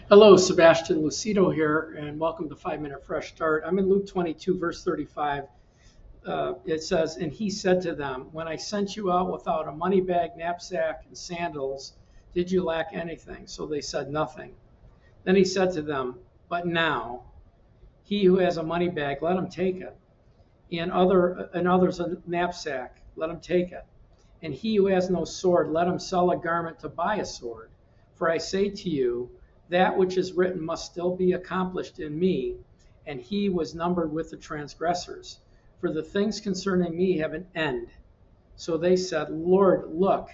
Hello, Sebastian Lucido here, and welcome to 5 Minute Fresh Start. I'm in Luke 22, verse 35. It says, "And he said to them, when I sent you out without a money bag, knapsack, and sandals, did you lack anything?" So they said, "Nothing." Then he said to them, "But now, he who has a money bag, let him take it, and others a knapsack, let him take it. And he who has no sword, let him sell a garment to buy a sword. For I say to you, that which is written must still be accomplished in me." And he was numbered with the transgressors. "For the things concerning me have an end." So they said, "Lord, look,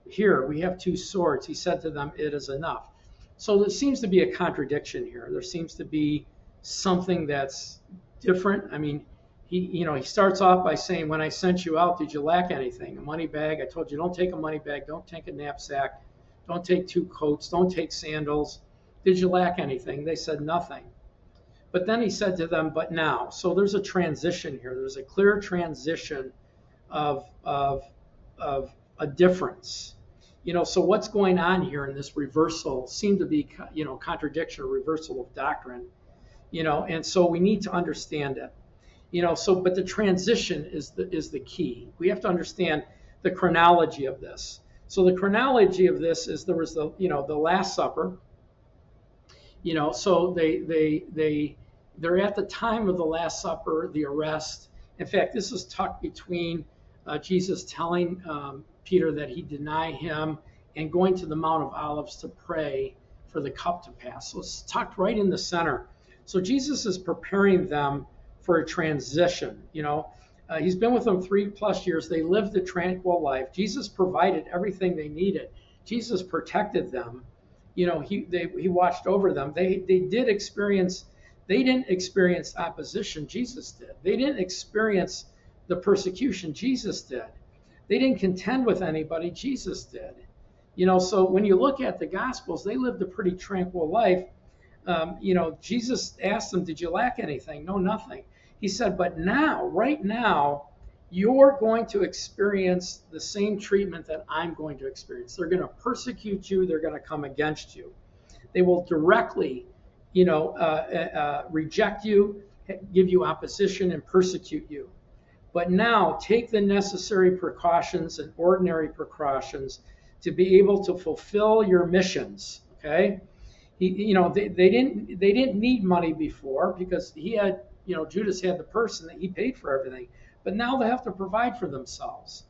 here we have two swords." He said to them, "It is enough." So there seems to be a contradiction here. There seems to be something that's different. I mean, he starts off by saying, "When I sent you out, did you lack anything? A money bag? I told you, don't take a money bag, don't take a knapsack, don't take two coats, don't take sandals. Did you lack anything?" They said, "Nothing." But then he said to them, "But now." So there's a transition here. There's a clear transition of a difference. So what's going on here in this reversal seemed to be, contradiction or reversal of doctrine. And so we need to understand it. But the transition is the key. We have to understand the chronology of this. So the chronology of this is there was the Last Supper. So they're at the time of the Last Supper, the arrest. In fact, this is tucked between Jesus telling Peter that he deny him and going to the Mount of Olives to pray for the cup to pass. So it's tucked right in the center. So Jesus is preparing them for a transition. He's been with them 3+ years. They lived a tranquil life. Jesus provided everything they needed. Jesus protected them. He watched over them. They didn't experience opposition. Jesus did. They didn't experience the persecution. Jesus did. They didn't contend with anybody. Jesus did. So when you look at the Gospels, they lived a pretty tranquil life. Jesus asked them, "Did you lack anything?" "No, nothing." He said, "But now, right now, you're going to experience the same treatment that I'm going to experience. They're going to persecute you. They're going to come against you. They will directly, reject you, give you opposition, and persecute you. But now take the necessary precautions and ordinary precautions to be able to fulfill your missions." Okay. They didn't need money before because he had, Judas had the purse and he paid for everything. But now they have to provide for themselves.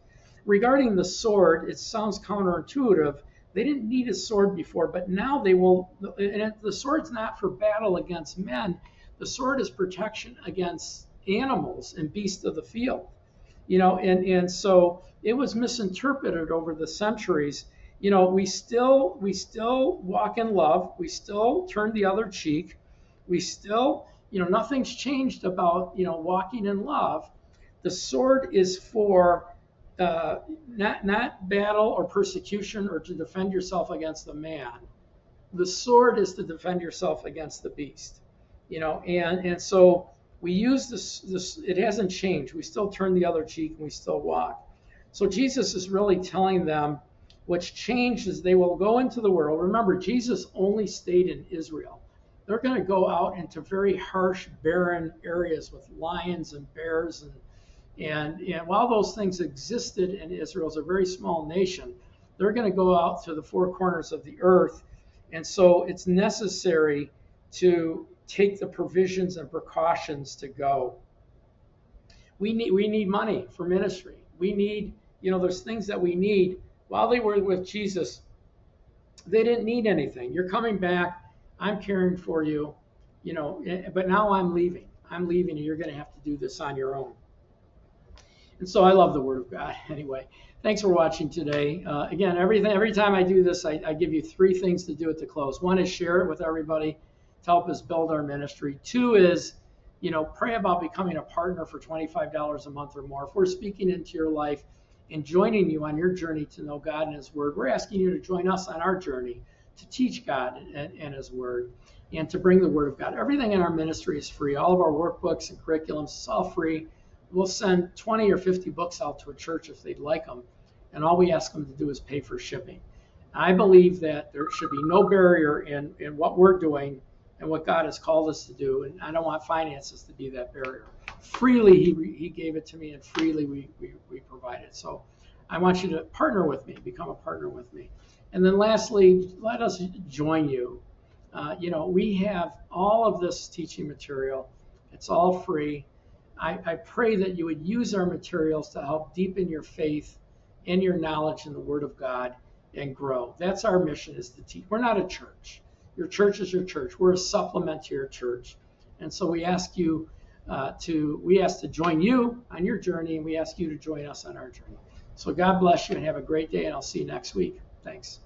Regarding the sword, it sounds counterintuitive. They didn't need a sword before, but now they will. And the sword's not for battle against men. The sword is protection against animals and beasts of the field. And so it was misinterpreted over the centuries. We still walk in love. We still turn the other cheek. We still, nothing's changed about, walking in love. The sword is for not battle or persecution or to defend yourself against the man. The sword is to defend yourself against the beast. And so we use this. It hasn't changed. We still turn the other cheek and we still walk. So Jesus is really telling them what's changed is they will go into the world. Remember, Jesus only stayed in Israel. They're going to go out into very harsh, barren areas with lions and bears. And while those things existed in Israel as a very small nation, they're going to go out to the four corners of the earth. And so it's necessary to take the provisions and precautions to go. We need money for ministry. We need, there's things that we need. While they were with Jesus, they didn't need anything. You're coming back. I'm caring for you, but now I'm leaving. I'm leaving and you're going to have to do this on your own. And so I love the Word of God. Anyway, thanks for watching today. Again, every time I do this, I give you 3 things to do at the close. 1 is share it with everybody to help us build our ministry. 2 is, pray about becoming a partner for $25 a month or more. If we're speaking into your life and joining you on your journey to know God and His Word, we're asking you to join us on our journey to teach God and His Word and to bring the Word of God. Everything in our ministry is free. All of our workbooks and curriculums, it's all free. We'll send 20 or 50 books out to a church if they'd like them. And all we ask them to do is pay for shipping. I believe that there should be no barrier in what we're doing and what God has called us to do. And I don't want finances to be that barrier. Freely he gave it to me, and freely we provide it. So I want you to partner with me, become a partner with me. And then lastly, let us join you. We have all of this teaching material. It's all free. I pray that you would use our materials to help deepen your faith and your knowledge in the Word of God and grow. That's our mission, is to teach. We're not a church. Your church is your church. We're a supplement to your church. And so we ask you to join you on your journey, and we ask you to join us on our journey. So God bless you and have a great day, and I'll see you next week. Thanks.